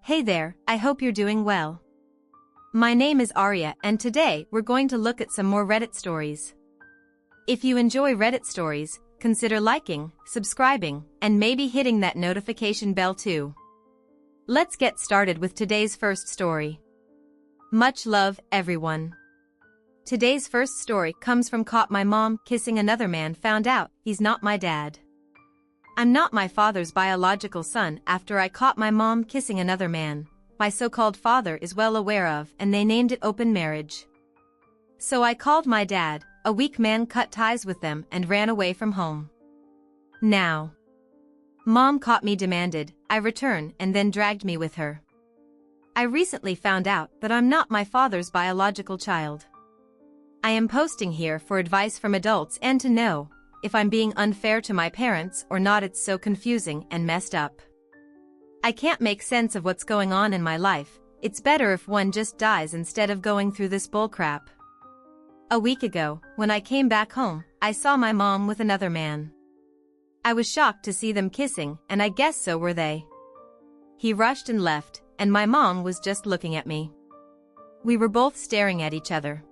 Hey there, I hope you're doing well. My name is Arya and today we're going to look at some more Reddit stories. If you enjoy Reddit stories, consider liking, subscribing, and maybe hitting that notification bell too. Let's get started with today's first story. Much love, everyone. Today's first story comes from Caught My Mom Kissing Another Man Found Out He's Not My Dad. I'm not my father's biological son after I caught my mom kissing another man my so-called father is well aware of, and they named it open marriage. So I called my dad, a weak man cut ties with them and ran away from home. Now, Mom caught me demanded I return and then dragged me with her. I recently found out that I'm not my father's biological child. I am posting here for advice from adults and to know if I'm being unfair to my parents or not. It's so confusing and messed up. I can't make sense of what's going on in my life. It's better if one just dies instead of going through this bullcrap. A week ago, when I came back home, I saw my mom with another man. I was shocked to see them kissing, and I guess so were they. He rushed and left, and my mom was just looking at me. We were both staring at each other.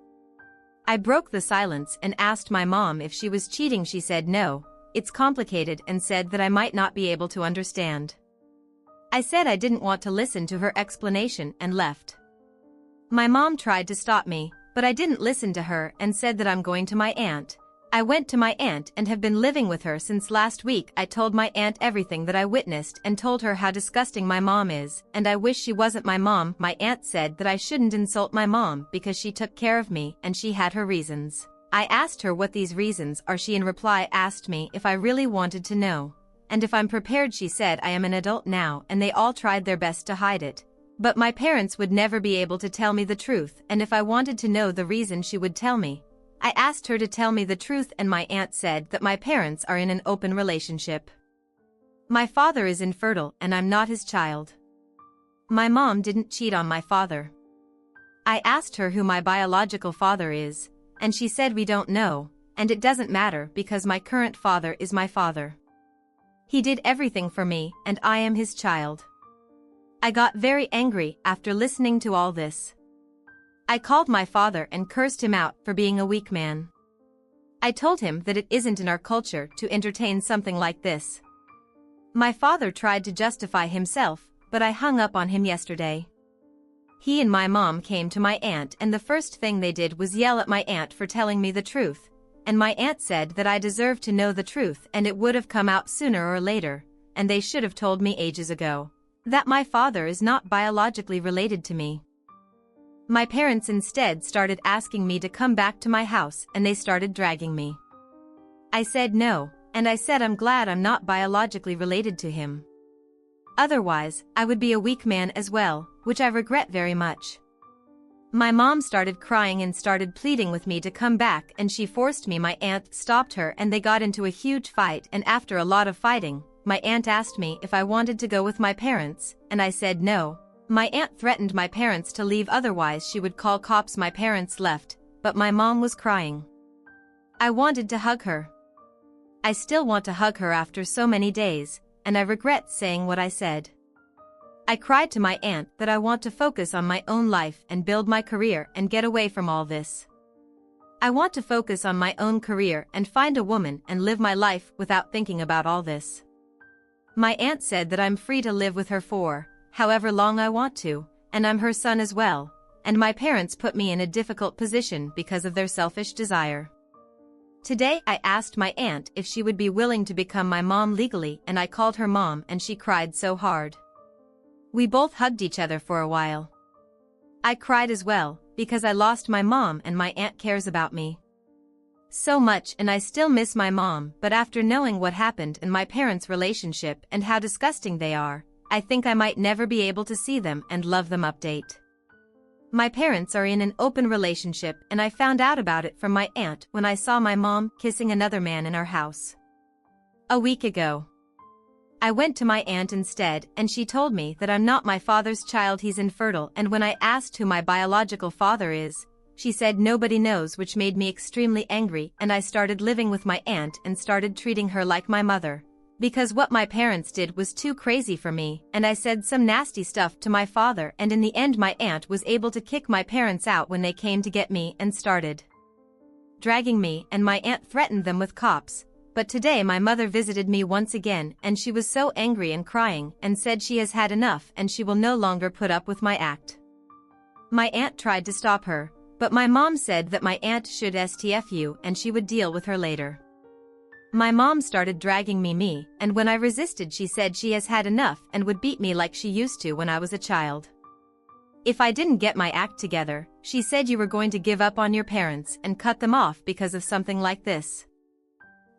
I broke the silence and asked my mom if she was cheating. She said no, it's complicated, and said that I might not be able to understand. I said I didn't want to listen to her explanation and left. My mom tried to stop me, but I didn't listen to her and said that I'm going to my aunt. I went to my aunt and have been living with her since last week. I told my aunt everything that I witnessed and told her how disgusting my mom is, and I wish she wasn't my mom. My aunt said that I shouldn't insult my mom because she took care of me and she had her reasons. I asked her what these reasons are. She in reply asked me if I really wanted to know, and if I'm prepared. She said I am an adult now and they all tried their best to hide it. But my parents would never be able to tell me the truth, and if I wanted to know the reason she would tell me. I asked her to tell me the truth, and my aunt said that my parents are in an open relationship. My father is infertile and I'm not his child. My mom didn't cheat on my father. I asked her who my biological father is, and she said we don't know, and it doesn't matter because my current father is my father. He did everything for me and I am his child. I got very angry after listening to all this. I called my father and cursed him out for being a weak man. I told him that it isn't in our culture to entertain something like this. My father tried to justify himself, but I hung up on him yesterday. He and my mom came to my aunt, and the first thing they did was yell at my aunt for telling me the truth, and my aunt said that I deserved to know the truth and it would have come out sooner or later, and they should have told me ages ago that my father is not biologically related to me. My parents instead started asking me to come back to my house and they started dragging me. I said no, and I said I'm glad I'm not biologically related to him. Otherwise, I would be a weak man as well, which I regret very much. My mom started crying and started pleading with me to come back, and she forced me. My aunt stopped her and they got into a huge fight, and after a lot of fighting, my aunt asked me if I wanted to go with my parents, and I said no. My aunt threatened my parents to leave, otherwise she would call cops. My parents left, but my mom was crying. I wanted to hug her. I still want to hug her after so many days, and I regret saying what I said. I cried to my aunt that I want to focus on my own life and build my career and get away from all this. I want to focus on my own career and find a woman and live my life without thinking about all this. My aunt said that I'm free to live with her for however long I want to, and I'm her son as well, and my parents put me in a difficult position because of their selfish desire. Today I asked my aunt if she would be willing to become my mom legally, and I called her mom and she cried so hard. We both hugged each other for a while. I cried as well, because I lost my mom and my aunt cares about me so much, and I still miss my mom, but after knowing what happened in my parents' relationship and how disgusting they are, I think I might never be able to see them and love them. Update. My parents are in an open relationship, and I found out about it from my aunt when I saw my mom kissing another man in our house a week ago. I went to my aunt instead, and she told me that I'm not my father's child, he's infertile, and when I asked who my biological father is, she said nobody knows, which made me extremely angry, and I started living with my aunt and started treating her like my mother, Because what my parents did was too crazy for me, and I said some nasty stuff to my father, and in the end my aunt was able to kick my parents out when they came to get me and started dragging me, and my aunt threatened them with cops. But today my mother visited me once again, and she was so angry and crying and said she has had enough and she will no longer put up with my act. My aunt tried to stop her, but my mom said that my aunt should STFU and she would deal with her later. My mom started dragging me, and when I resisted she said she has had enough and would beat me like she used to when I was a child. If I didn't get my act together, she said you were going to give up on your parents and cut them off because of something like this.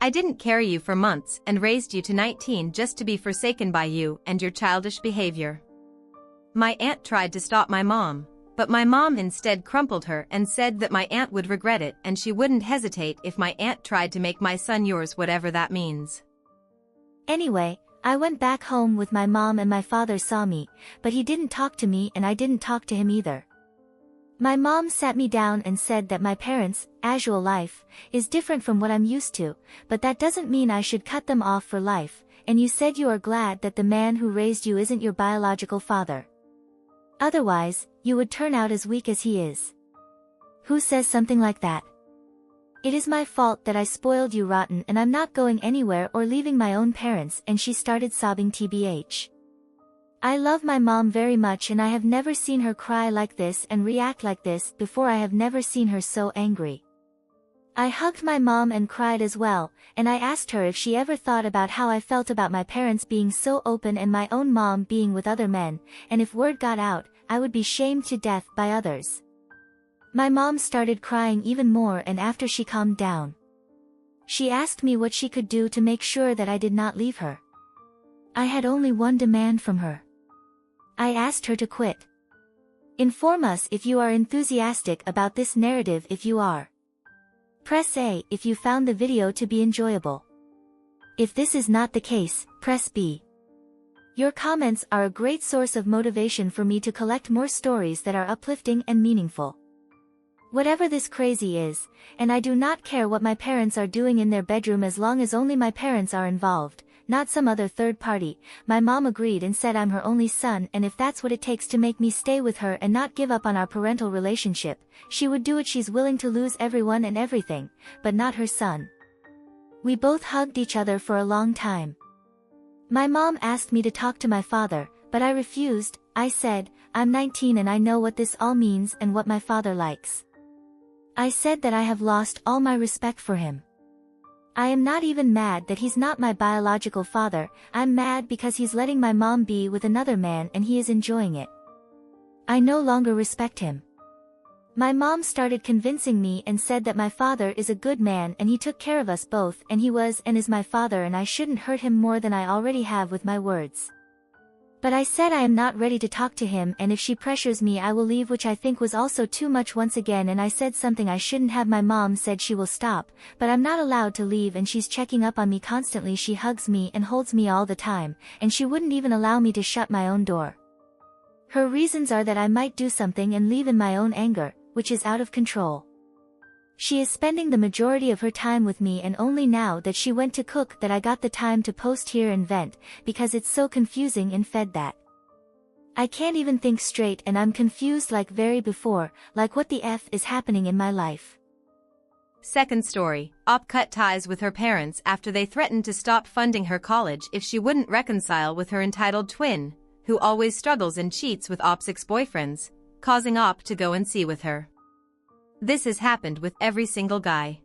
I didn't carry you for months and raised you to 19 just to be forsaken by you and your childish behavior. My aunt tried to stop my mom, but my mom instead crumpled her and said that my aunt would regret it and she wouldn't hesitate if my aunt tried to make my son yours, whatever that means. Anyway, I went back home with my mom and my father saw me, but he didn't talk to me and I didn't talk to him either. My mom sat me down and said that my parents' usual life is different from what I'm used to, but that doesn't mean I should cut them off for life, and you said you are glad that the man who raised you isn't your biological father. Otherwise, you would turn out as weak as he is. Who says something like that? It is my fault that I spoiled you rotten and I'm not going anywhere or leaving my own parents, and she started sobbing tbh. I love my mom very much and I have never seen her cry like this and react like this before. I have never seen her so angry. I hugged my mom and cried as well, and I asked her if she ever thought about how I felt about my parents being so open and my own mom being with other men, and if word got out, I would be shamed to death by others. My mom started crying even more, and after she calmed down, she asked me what she could do to make sure that I did not leave her. I had only one demand from her. I asked her to quit. Inform us if you are enthusiastic about this narrative. If you are, press A if you found the video to be enjoyable. If this is not the case, press B. Your comments are a great source of motivation for me to collect more stories that are uplifting and meaningful. Whatever this crazy is, and I do not care what my parents are doing in their bedroom as long as only my parents are involved, not some other third party. My mom agreed and said I'm her only son, and if that's what it takes to make me stay with her and not give up on our parental relationship, she would do it. She's willing to lose everyone and everything, but not her son. We both hugged each other for a long time. My mom asked me to talk to my father, but I refused. I said, I'm 19 and I know what this all means and what my father likes. I said that I have lost all my respect for him. I am not even mad that he's not my biological father. I'm mad because he's letting my mom be with another man and he is enjoying it. I no longer respect him. My mom started convincing me and said that my father is a good man and he took care of us both and he was and is my father and I shouldn't hurt him more than I already have with my words. But I said I am not ready to talk to him, and if she pressures me I will leave, which I think was also too much once again, and I said something I shouldn't have. My mom said she will stop, but I'm not allowed to leave and she's checking up on me constantly. She hugs me and holds me all the time, and she wouldn't even allow me to shut my own door. Her reasons are that I might do something and leave in my own anger, which is out of control. She is spending the majority of her time with me, and only now that she went to cook that I got the time to post here and vent, because it's so confusing and fed that I can't even think straight and I'm confused like very before, like what the F is happening in my life. Second story, Op cut ties with her parents after they threatened to stop funding her college if she wouldn't reconcile with her entitled twin, who always struggles and cheats with Op's ex-boyfriends, causing Op to go and see with her. This has happened with every single guy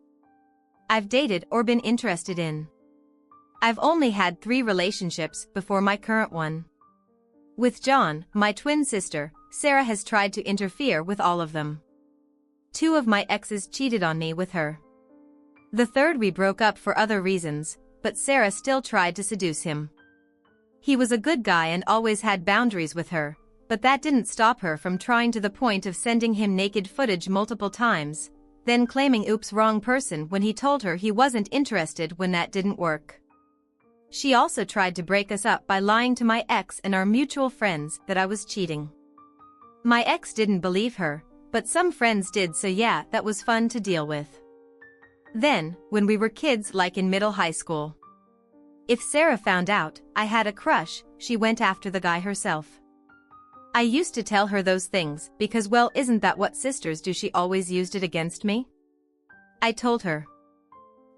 I've dated or been interested in. I've only had 3 relationships before my current one. With John, my twin sister, Sarah has tried to interfere with all of them. 2 of my exes cheated on me with her. The 3rd we broke up for other reasons, but Sarah still tried to seduce him. He was a good guy and always had boundaries with her, but that didn't stop her from trying, to the point of sending him naked footage multiple times, then claiming oops, wrong person when he told her he wasn't interested when that didn't work. She also tried to break us up by lying to my ex and our mutual friends that I was cheating. My ex didn't believe her, but some friends did, so yeah, that was fun to deal with. Then, when we were kids, like in middle high school, If Sarah found out I had a crush, she went after the guy herself. I used to tell her those things because, well, isn't that what sisters do? She always used it against me. I told her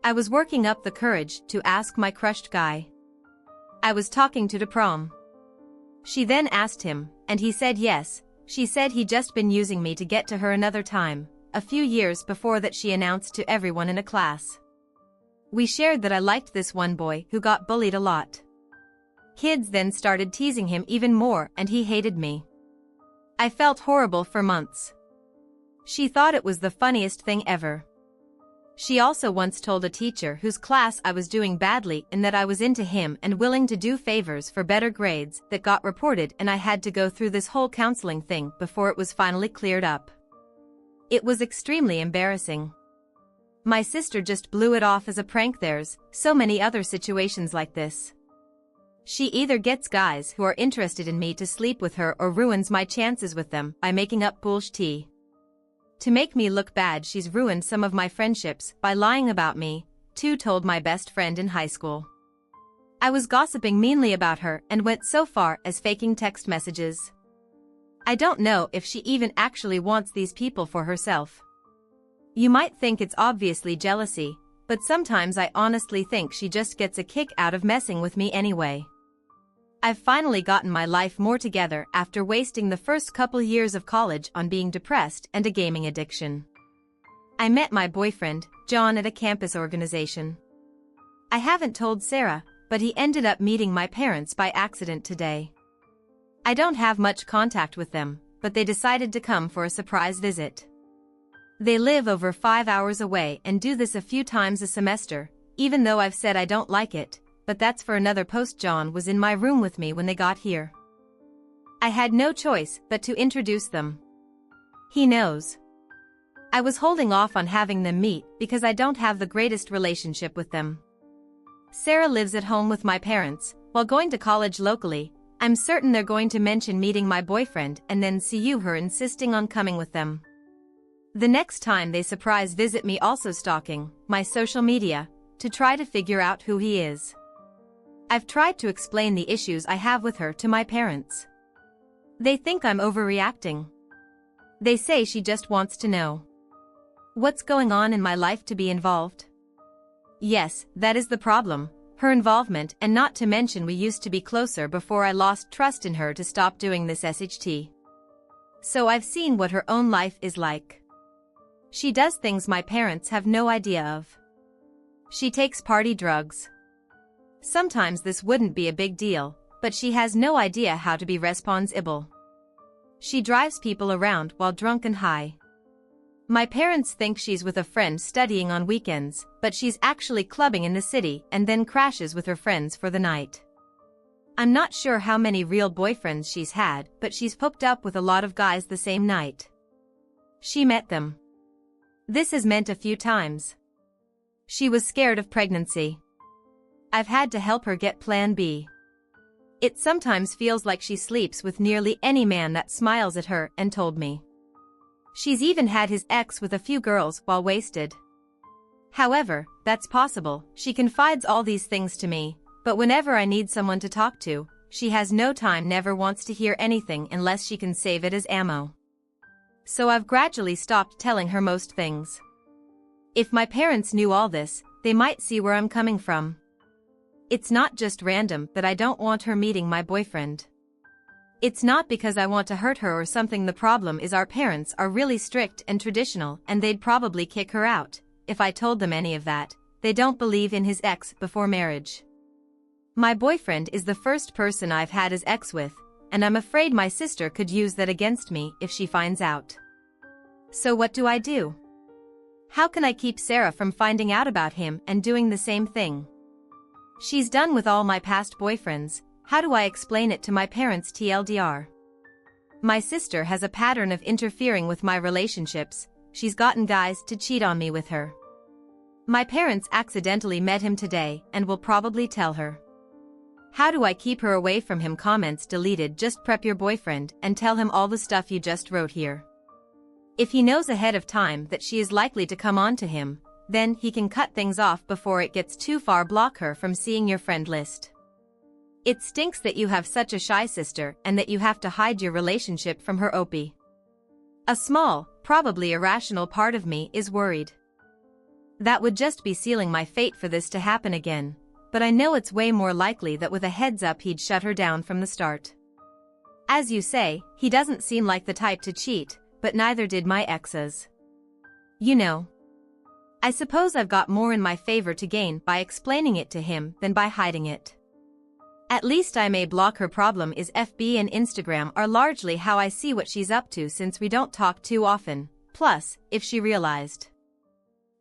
I was working up the courage to ask my crushed guy I was talking to prom. She then asked him, and he said yes. She said he'd just been using me to get to her another time. A few years before that, she announced to everyone in a class. We shared that I liked this one boy who got bullied a lot. Kids then started teasing him even more and he hated me. I felt horrible for months. She thought it was the funniest thing ever. She also once told a teacher whose class I was doing badly and that I was into him and willing to do favors for better grades. That got reported and I had to go through this whole counseling thing before it was finally cleared up. It was extremely embarrassing. My sister just blew it off as a prank. There's so many other situations like this. She either gets guys who are interested in me to sleep with her or ruins my chances with them by making up bullshit. To make me look bad, she's ruined some of my friendships by lying about me, too. Told my best friend in high school I was gossiping meanly about her and went so far as faking text messages. I don't know if she even actually wants these people for herself. You might think it's obviously jealousy, but sometimes I honestly think she just gets a kick out of messing with me anyway. I've finally gotten my life more together after wasting the first couple years of college on being depressed and a gaming addiction. I met my boyfriend, John, at a campus organization. I haven't told Sarah, but he ended up meeting my parents by accident today. I don't have much contact with them, but they decided to come for a surprise visit. They live over 5 hours away and do this a few times a semester, even though I've said I don't like it, but that's for another post. John was in my room with me when they got here. I had no choice but to introduce them. He knows. I was holding off on having them meet because I don't have the greatest relationship with them. Sarah lives at home with my parents, while going to college locally. I'm certain they're going to mention meeting my boyfriend and then see her insisting on coming with them. The next time they surprise visit me, also stalking my social media to try to figure out who he is. I've tried to explain the issues I have with her to my parents. They think I'm overreacting. They say she just wants to know what's going on in my life to be involved. Yes, that is the problem, her involvement, and not to mention we used to be closer before I lost trust in her to stop doing this SHT. So I've seen what her own life is like. She does things my parents have no idea of. She takes party drugs. Sometimes this wouldn't be a big deal, but she has no idea how to be responsible. She drives people around while drunk and high. My parents think she's with a friend studying on weekends, but she's actually clubbing in the city and then crashes with her friends for the night. I'm not sure how many real boyfriends she's had, but she's hooked up with a lot of guys the same night she met them. This has meant a few times she was scared of pregnancy. I've had to help her get Plan B. It sometimes feels like she sleeps with nearly any man that smiles at her, and told me she's even had his ex with a few girls while wasted. However, that's possible. She confides all these things to me, but whenever I need someone to talk to, she has no time, never wants to hear anything unless she can save it as ammo. So I've gradually stopped telling her most things. If my parents knew all this, they might see where I'm coming from. It's not just random that I don't want her meeting my boyfriend. It's not because I want to hurt her or something. The problem is our parents are really strict and traditional, and they'd probably kick her out if I told them any of that. They don't believe in his ex before marriage. My boyfriend is the first person I've had as ex with, and I'm afraid my sister could use that against me if she finds out. So what do I do? How can I keep Sarah from finding out about him and doing the same thing? She's done with all my past boyfriends. How do I explain it to my parents? TLDR. My sister has a pattern of interfering with my relationships. She's gotten guys to cheat on me with her. My parents accidentally met him today and will probably tell her. How do I keep her away from him? Comments deleted. Just prep your boyfriend and tell him all the stuff you just wrote here. If he knows ahead of time that she is likely to come on to him, then he can cut things off before it gets too far. Block her from seeing your friend list. It stinks that you have such a shy sister and that you have to hide your relationship from her. OP. A small, probably irrational part of me is worried. That would just be sealing my fate for this to happen again, but I know it's way more likely that with a heads up he'd shut her down from the start. As you say, he doesn't seem like the type to cheat, but neither did my exes. You know. I suppose I've got more in my favor to gain by explaining it to him than by hiding it. At least I may block her. Problem is FB and Instagram are largely how I see what she's up to since we don't talk too often. Plus, if she realized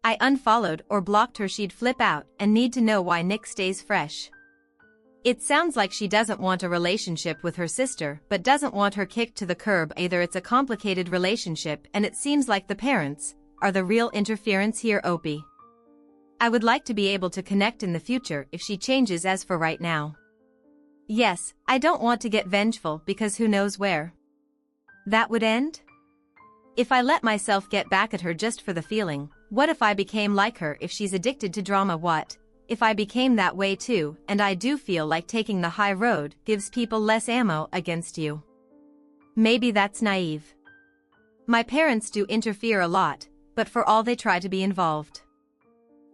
I unfollowed or blocked her, she'd flip out and need to know why Nick stays fresh. It sounds like she doesn't want a relationship with her sister but doesn't want her kicked to the curb either. It's a complicated relationship and it seems like the parents are the real interference here. OP. I would like to be able to connect in the future if she changes. As for right now, yes, I don't want to get vengeful because who knows where that would end? If I let myself get back at her just for the feeling, what if I became like her? If she's addicted to drama, what if I became that way too? And I do feel like taking the high road gives people less ammo against you. Maybe that's naive. My parents do interfere a lot, but for all they try to be involved,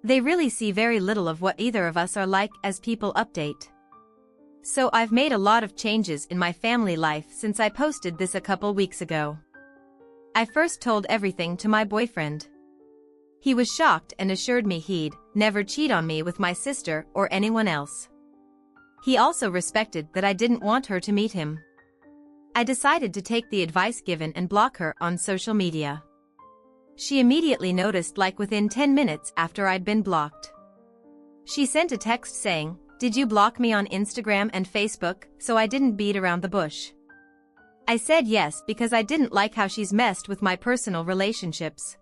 they really see very little of what either of us are like as people. Update. So I've made a lot of changes in my family life since I posted this a couple weeks ago. I first told everything to my boyfriend. He was shocked and assured me he'd never cheat on me with my sister or anyone else. He also respected that I didn't want her to meet him. I decided to take the advice given and block her on social media. She immediately noticed, like within 10 minutes after I'd been blocked. She sent a text saying, "Did you block me on Instagram and Facebook?" So I didn't beat around the bush. I said yes because I didn't like how she's messed with my personal relationships.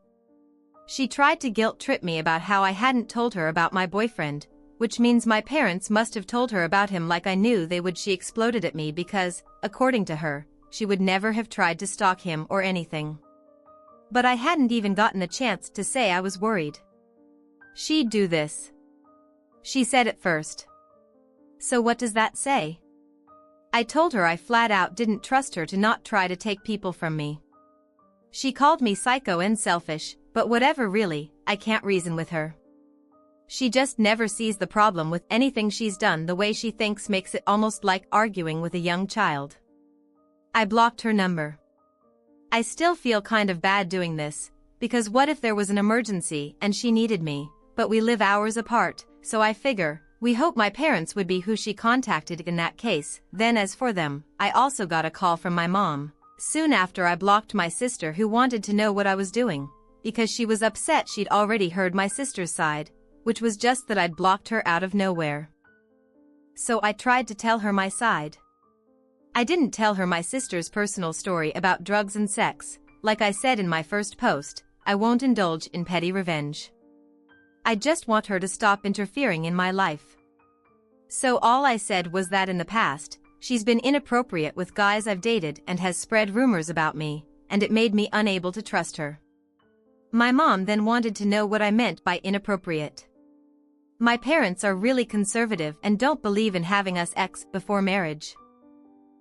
She tried to guilt trip me about how I hadn't told her about my boyfriend, which means my parents must have told her about him like I knew they would. She exploded at me because, according to her, she would never have tried to stalk him or anything. But I hadn't even gotten a chance to say I was worried she'd do this. She said at first. So what does that say? I told her I flat out didn't trust her to not try to take people from me. She called me psycho and selfish, but whatever really, I can't reason with her. She just never sees the problem with anything she's done. The way she thinks makes it almost like arguing with a young child. I blocked her number. I still feel kind of bad doing this, because what if there was an emergency and she needed me, but we live hours apart, so I figure, we hope my parents would be who she contacted in that case. Then as for them, I also got a call from my mom soon after I blocked my sister, who wanted to know what I was doing, because she was upset she'd already heard my sister's side, which was just that I'd blocked her out of nowhere. So I tried to tell her my side. I didn't tell her my sister's personal story about drugs and sex. Like I said in my first post, I won't indulge in petty revenge. I just want her to stop interfering in my life. So all I said was that in the past, she's been inappropriate with guys I've dated and has spread rumors about me, and it made me unable to trust her. My mom then wanted to know what I meant by inappropriate. My parents are really conservative and don't believe in having us sex before marriage.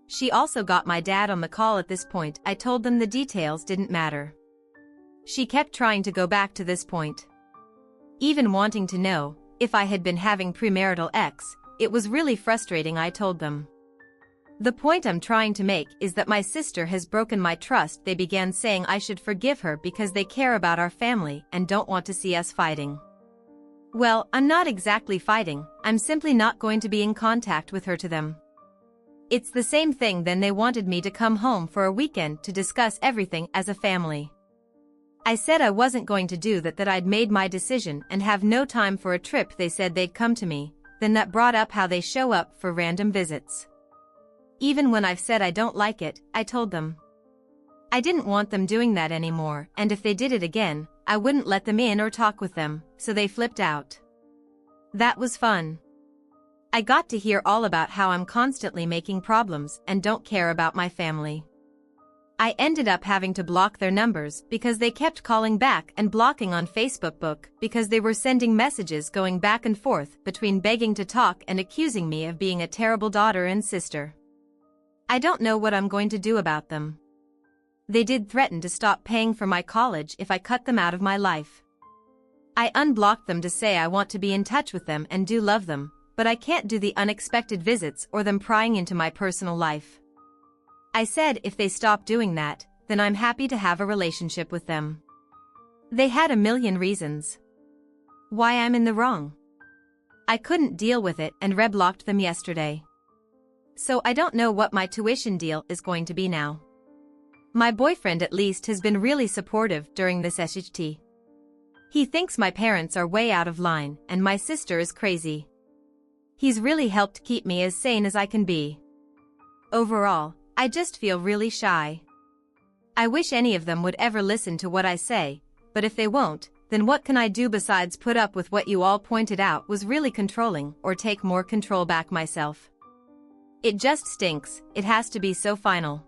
She also got my dad on the call. At this point, I told them the details didn't matter. She kept trying to go back to this point, even wanting to know if I had been having premarital sex. It was really frustrating. I told them. The point I'm trying to make is that my sister has broken my trust. They began saying I should forgive her because they care about our family and don't want to see us fighting. Well, I'm not exactly fighting, I'm simply not going to be in contact with her. To them, it's the same thing. Then they wanted me to come home for a weekend to discuss everything as a family. I said I wasn't going to do that I'd made my decision and have no time for a trip. They said they'd come to me, then that brought up how they show up for random visits. Even when I've said I don't like it, I told them I didn't want them doing that anymore, and if they did it again, I wouldn't let them in or talk with them, so they flipped out. That was fun. I got to hear all about how I'm constantly making problems and don't care about my family. I ended up having to block their numbers because they kept calling back and blocking on Facebook because they were sending messages going back and forth between begging to talk and accusing me of being a terrible daughter and sister. I don't know what I'm going to do about them. They did threaten to stop paying for my college if I cut them out of my life. I unblocked them to say I want to be in touch with them and do love them, but I can't do the unexpected visits or them prying into my personal life. I said if they stop doing that, then I'm happy to have a relationship with them. They had a million reasons why I'm in the wrong. I couldn't deal with it and reblocked them yesterday. So I don't know what my tuition deal is going to be now. My boyfriend at least has been really supportive during this SHT. He thinks my parents are way out of line and my sister is crazy. He's really helped keep me as sane as I can be. Overall, I just feel really shy. I wish any of them would ever listen to what I say, but if they won't, then what can I do besides put up with what you all pointed out was really controlling or take more control back myself? It just stinks, it has to be so final.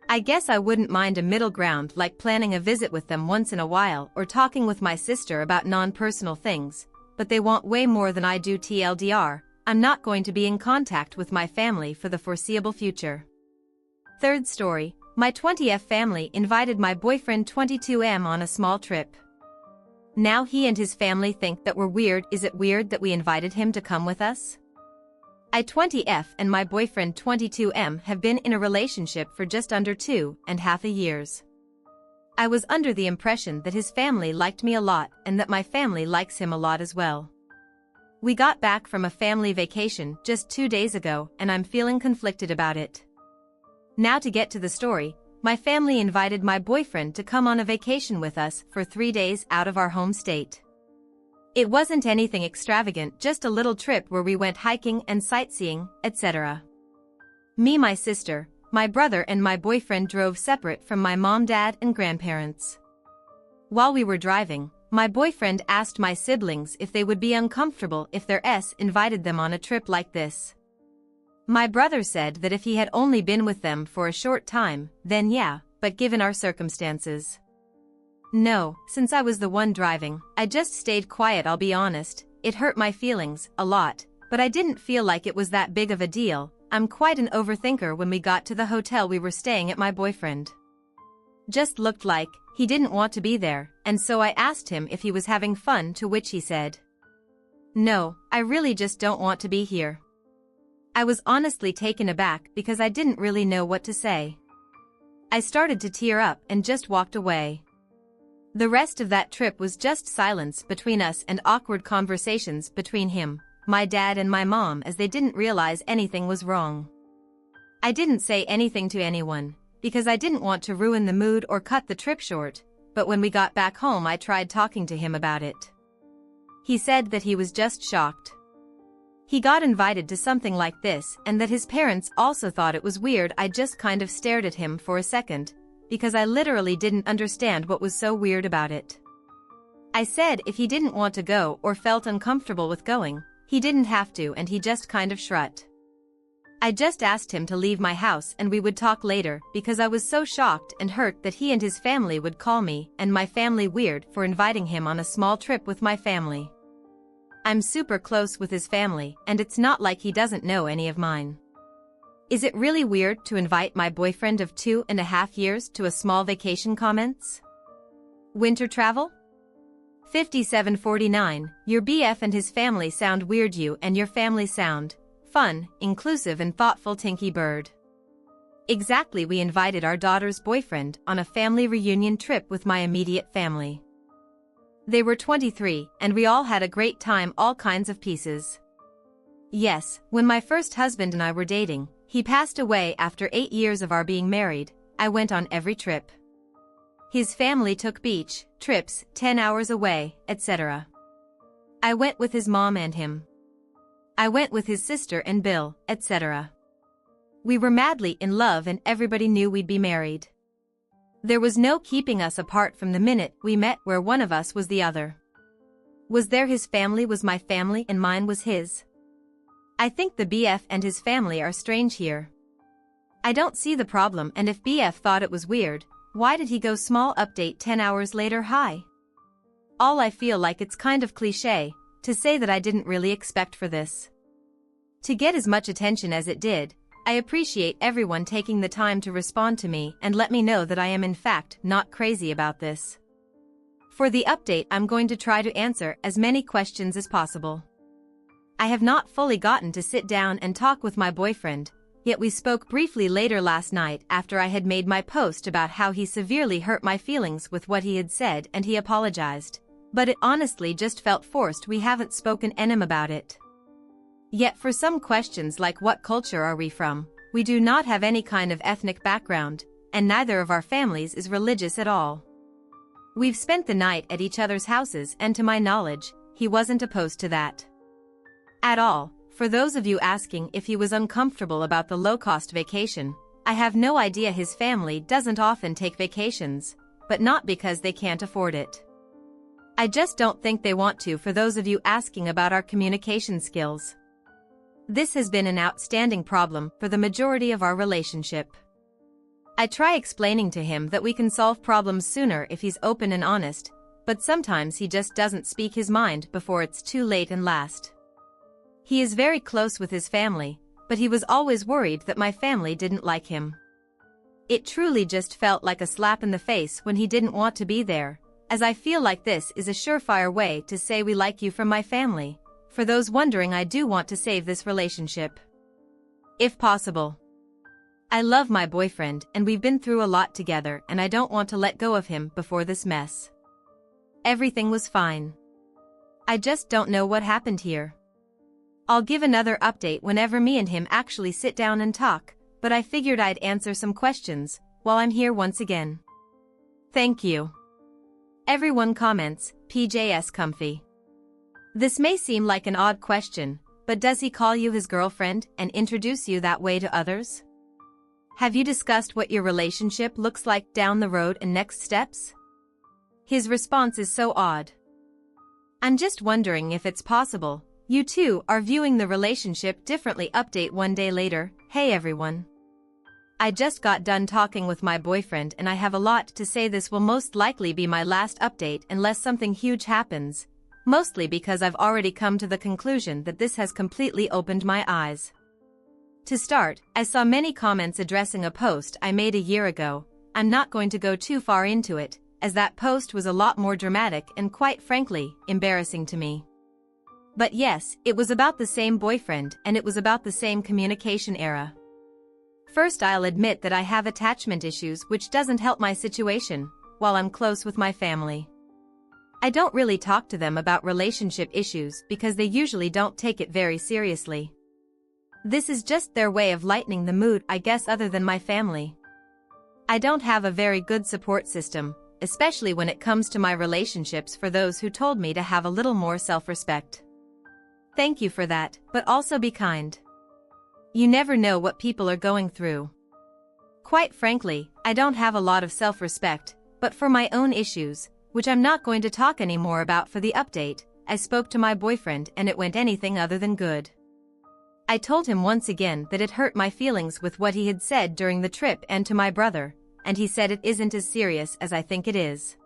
I guess I wouldn't mind a middle ground like planning a visit with them once in a while or talking with my sister about non-personal things, but they want way more than I do. TLDR, I'm not going to be in contact with my family for the foreseeable future. Third story, my 20F family invited my boyfriend 22M on a small trip. Now he and his family think that we're weird. Is it weird that we invited him to come with us? I 20F and my boyfriend 22M have been in a relationship for just under 2.5 years. I was under the impression that his family liked me a lot and that my family likes him a lot as well. We got back from a family vacation just 2 days ago and I'm feeling conflicted about it. Now to get to the story, my family invited my boyfriend to come on a vacation with us for 3 days out of our home state. It wasn't anything extravagant, just a little trip where we went hiking and sightseeing, etc. Me, my sister, my brother and my boyfriend drove separate from my mom, dad and grandparents. While we were driving, my boyfriend asked my siblings if they would be uncomfortable if their invited them on a trip like this. My brother said that if he had only been with them for a short time, then yeah, but given our circumstances. No, since I was the one driving, I just stayed quiet. I'll be honest, it hurt my feelings a lot, but I didn't feel like it was that big of a deal. I'm quite an overthinker. When we got to the hotel we were staying at, my boyfriend just looked like he didn't want to be there, and so I asked him if he was having fun, to which he said, "No, I really just don't want to be here." I was honestly taken aback because I didn't really know what to say. I started to tear up and just walked away. The rest of that trip was just silence between us and awkward conversations between him, my dad and my mom, as they didn't realize anything was wrong. I didn't say anything to anyone, because I didn't want to ruin the mood or cut the trip short, but when we got back home I tried talking to him about it. He said that he was just shocked. He got invited to something like this and that his parents also thought it was weird. I just kind of stared at him for a second, because I literally didn't understand what was so weird about it. I said if he didn't want to go or felt uncomfortable with going, he didn't have to, and he just kind of shrugged. I just asked him to leave my house and we would talk later, because I was so shocked and hurt that he and his family would call me and my family weird for inviting him on a small trip with my family. I'm super close with his family and it's not like he doesn't know any of mine. Is it really weird to invite my boyfriend of 2.5 years to a small vacation? Comments? Winter travel? 5749, your BF and his family sound weird. You and your family sound fun, inclusive and thoughtful. Tinky Bird. Exactly, we invited our daughter's boyfriend on a family reunion trip with my immediate family. They were 23 and we all had a great time, all kinds of pieces. Yes, when my first husband and I were dating, he passed away after 8 years of our being married. I went on every trip. His family took beach trips 10 hours away, etc. I went with his mom and him. I went with his sister and Bill, etc. We were madly in love and everybody knew we'd be married. There was no keeping us apart from the minute we met, where one of us was the other. Was there? His family was my family and mine was his. I think the BF and his family are strange here. I don't see the problem, and if BF thought it was weird, why did he go small update 10 hours later hi? All I feel like it's kind of cliché to say that I didn't really expect for this to get as much attention as it did. I appreciate everyone taking the time to respond to me and let me know that I am in fact not crazy about this. For the update, I'm going to try to answer as many questions as possible. I have not fully gotten to sit down and talk with my boyfriend, yet we spoke briefly later last night after I had made my post about how he severely hurt my feelings with what he had said, and he apologized. But it honestly just felt forced. We haven't spoken to about it yet. For some questions like what culture are we from, we do not have any kind of ethnic background, and neither of our families is religious at all. We've spent the night at each other's houses, and to my knowledge, he wasn't opposed to that at all. For those of you asking if he was uncomfortable about the low-cost vacation, I have no idea. His family doesn't often take vacations, but not because they can't afford it. I just don't think they want to. For those of you asking about our communication skills, this has been an outstanding problem for the majority of our relationship. I try explaining to him that we can solve problems sooner if he's open and honest, but sometimes he just doesn't speak his mind before it's too late. And last, he is very close with his family, but he was always worried that my family didn't like him. It truly just felt like a slap in the face when he didn't want to be there, as I feel like this is a surefire way to say we like you from my family. For those wondering, I do want to save this relationship, if possible. I love my boyfriend and we've been through a lot together, and I don't want to let go of him before this mess. Everything was fine. I just don't know what happened here. I'll give another update whenever me and him actually sit down and talk, but I figured I'd answer some questions while I'm here once again. Thank you. Everyone comments, PJS comfy. This may seem like an odd question, but does he call you his girlfriend and introduce you that way to others? Have you discussed what your relationship looks like down the road and next steps? His response is so odd. I'm just wondering if it's possible you two are viewing the relationship differently. Update 1 day later. Hey everyone. I just got done talking with my boyfriend and I have a lot to say. This will most likely be my last update unless something huge happens, mostly because I've already come to the conclusion that this has completely opened my eyes. To start, I saw many comments addressing a post I made a year ago. I'm not going to go too far into it, as that post was a lot more dramatic and, quite frankly, embarrassing to me. But yes, it was about the same boyfriend and it was about the same communication era. First, I'll admit that I have attachment issues, which doesn't help my situation while I'm close with my family. I don't really talk to them about relationship issues because they usually don't take it very seriously. This is just their way of lightening the mood, I guess. Other than my family, I don't have a very good support system, especially when it comes to my relationships. For those who told me to have a little more self-respect, thank you for that, but also be kind. You never know what people are going through. Quite frankly, I don't have a lot of self-respect, but for my own issues, which I'm not going to talk anymore about. For the update, I spoke to my boyfriend and it went anything other than good. I told him once again that it hurt my feelings with what he had said during the trip and to my brother, and he said it isn't as serious as I think it is.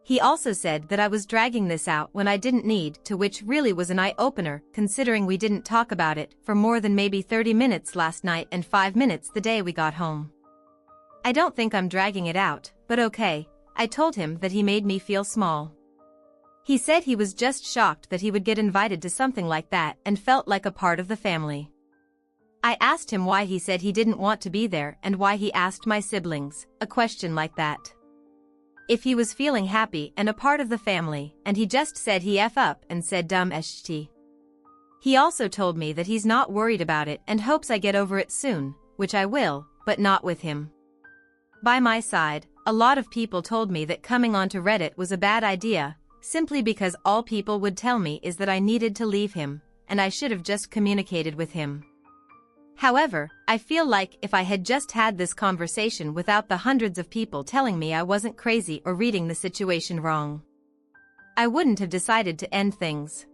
He also said that I was dragging this out when I didn't need to, which really was an eye-opener, considering we didn't talk about it for more than maybe 30 minutes last night and 5 minutes the day we got home. I don't think I'm dragging it out, but okay. I told him that he made me feel small. He said he was just shocked that he would get invited to something like that and felt like a part of the family. I asked him why he said he didn't want to be there and why he asked my siblings a question like that. If he was feeling happy and a part of the family, and he just said he F up and said dumb sh. He also told me that he's not worried about it and hopes I get over it soon, which I will, but not with him by my side. A lot of people told me that coming onto Reddit was a bad idea, simply because all people would tell me is that I needed to leave him, and I should have just communicated with him. However, I feel like if I had just had this conversation without the hundreds of people telling me I wasn't crazy or reading the situation wrong, I wouldn't have decided to end things.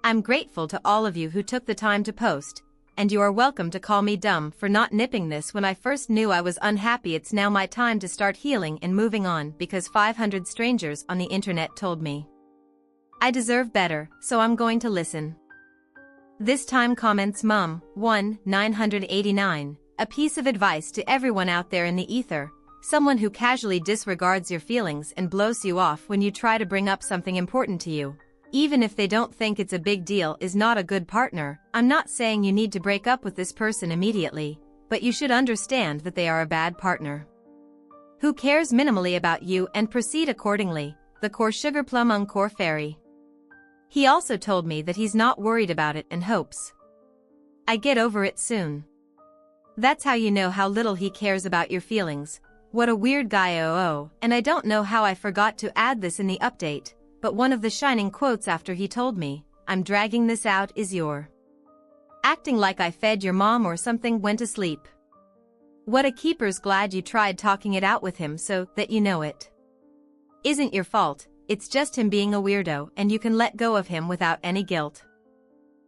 I'm grateful to all of you who took the time to post, and you are welcome to call me dumb for not nipping this when I first knew I was unhappy. It's now my time to start healing and moving on because 500 strangers on the internet told me I deserve better, so I'm going to listen. This time comments Mum, 989, a piece of advice to everyone out there in the ether, someone who casually disregards your feelings and blows you off when you try to bring up something important to you. Even if they don't think it's a big deal, is not a good partner. I'm not saying you need to break up with this person immediately, but you should understand that they are a bad partner who cares minimally about you and proceed accordingly. The core sugar plum encore fairy. He also told me that he's not worried about it and hopes I get over it soon. That's how you know how little he cares about your feelings. What a weird guy. And I don't know how I forgot to add this in the update, but one of the shining quotes after he told me, I'm dragging this out, is you're acting like I fed your mom or something, went to sleep. What a keeper's glad you tried talking it out with him so that you know it isn't your fault, it's just him being a weirdo and you can let go of him without any guilt.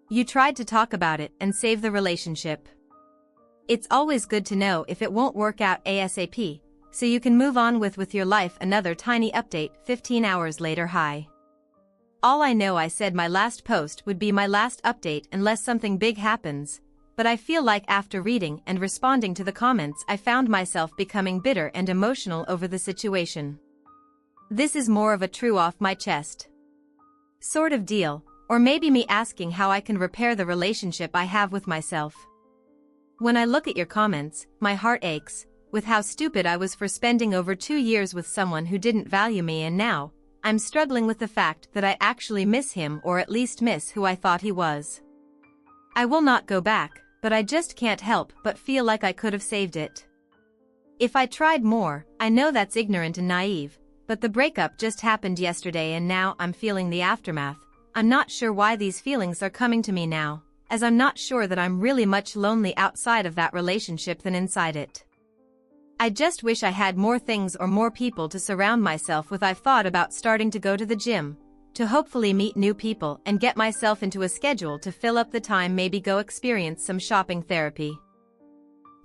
You tried to talk about it and save the relationship. It's always good to know if it won't work out ASAP, so you can move on with your life. Another tiny update 15 hours later. Hi. All I know, I said my last post would be my last update unless something big happens, but I feel like after reading and responding to the comments I found myself becoming bitter and emotional over the situation. This is more of a true off my chest sort of deal, or maybe me asking how I can repair the relationship I have with myself. When I look at your comments, my heart aches with how stupid I was for spending over 2 years with someone who didn't value me, and now I'm struggling with the fact that I actually miss him, or at least miss who I thought he was. I will not go back, but I just can't help but feel like I could have saved it if I tried more. I know that's ignorant and naive, but the breakup just happened yesterday and now I'm feeling the aftermath. I'm not sure why these feelings are coming to me now, as I'm not sure that I'm really much lonely outside of that relationship than inside it. I just wish I had more things or more people to surround myself with. I've thought about starting to go to the gym, to hopefully meet new people and get myself into a schedule to fill up the time, maybe go experience some shopping therapy.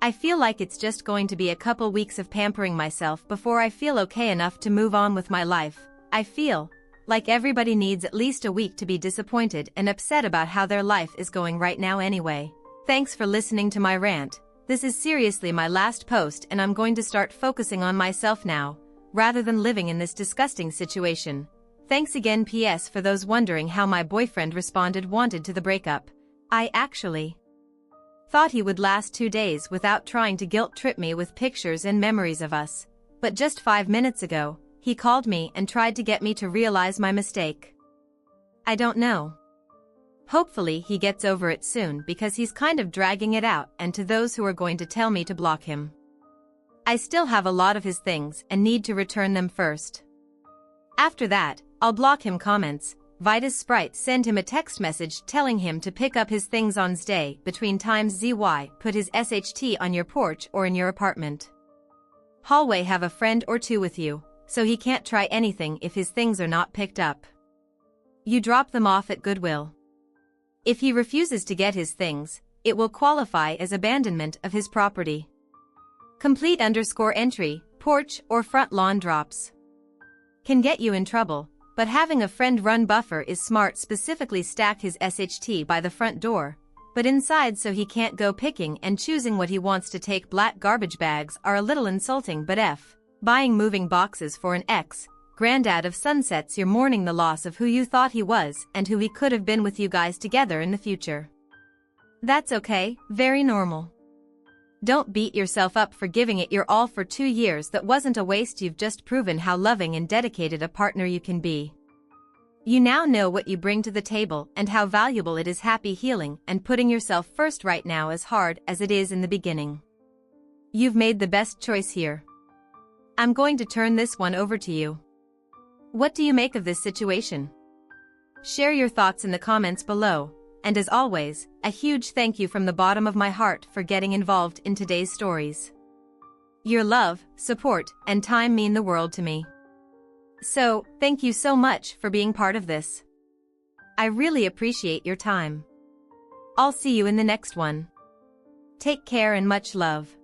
I feel like it's just going to be a couple weeks of pampering myself before I feel okay enough to move on with my life. I feel like everybody needs at least a week to be disappointed and upset about how their life is going right now anyway. Thanks for listening to my rant. This is seriously my last post and I'm going to start focusing on myself now, rather than living in this disgusting situation. Thanks again. PS, for those wondering how my boyfriend responded, wanted to the breakup. I actually thought he would last 2 days without trying to guilt trip me with pictures and memories of us. But just 5 minutes ago, he called me and tried to get me to realize my mistake. I don't know. Hopefully he gets over it soon because he's kind of dragging it out, and to those who are going to tell me to block him, I still have a lot of his things and need to return them first. After that, I'll block him. Comments, Vitas Sprite, send him a text message telling him to pick up his things on Zday between times ZY, put his SHT on your porch or in your apartment hallway. Have a friend or two with you, so he can't try anything if his things are not picked up. You drop them off at Goodwill. If he refuses to get his things, it will qualify as abandonment of his property. Complete _entry, porch or front lawn drops can get you in trouble, but having a friend-run buffer is smart. Specifically stack his SHT by the front door, but inside so he can't go picking and choosing what he wants to take. Black garbage bags are a little insulting, but buying moving boxes for an ex-granddad of sunsets, you're mourning the loss of who you thought he was and who he could have been with you guys together in the future. That's okay, very normal. Don't beat yourself up for giving it your all for 2 years. That wasn't a waste. You've just proven how loving and dedicated a partner you can be. You now know what you bring to the table and how valuable it is. Happy healing and putting yourself first right now, as hard as it is in the beginning. You've made the best choice here. I'm going to turn this one over to you. What do you make of this situation? Share your thoughts in the comments below, and as always, a huge thank you from the bottom of my heart for getting involved in today's stories. Your love, support, and time mean the world to me. So, thank you so much for being part of this. I really appreciate your time. I'll see you in the next one. Take care and much love.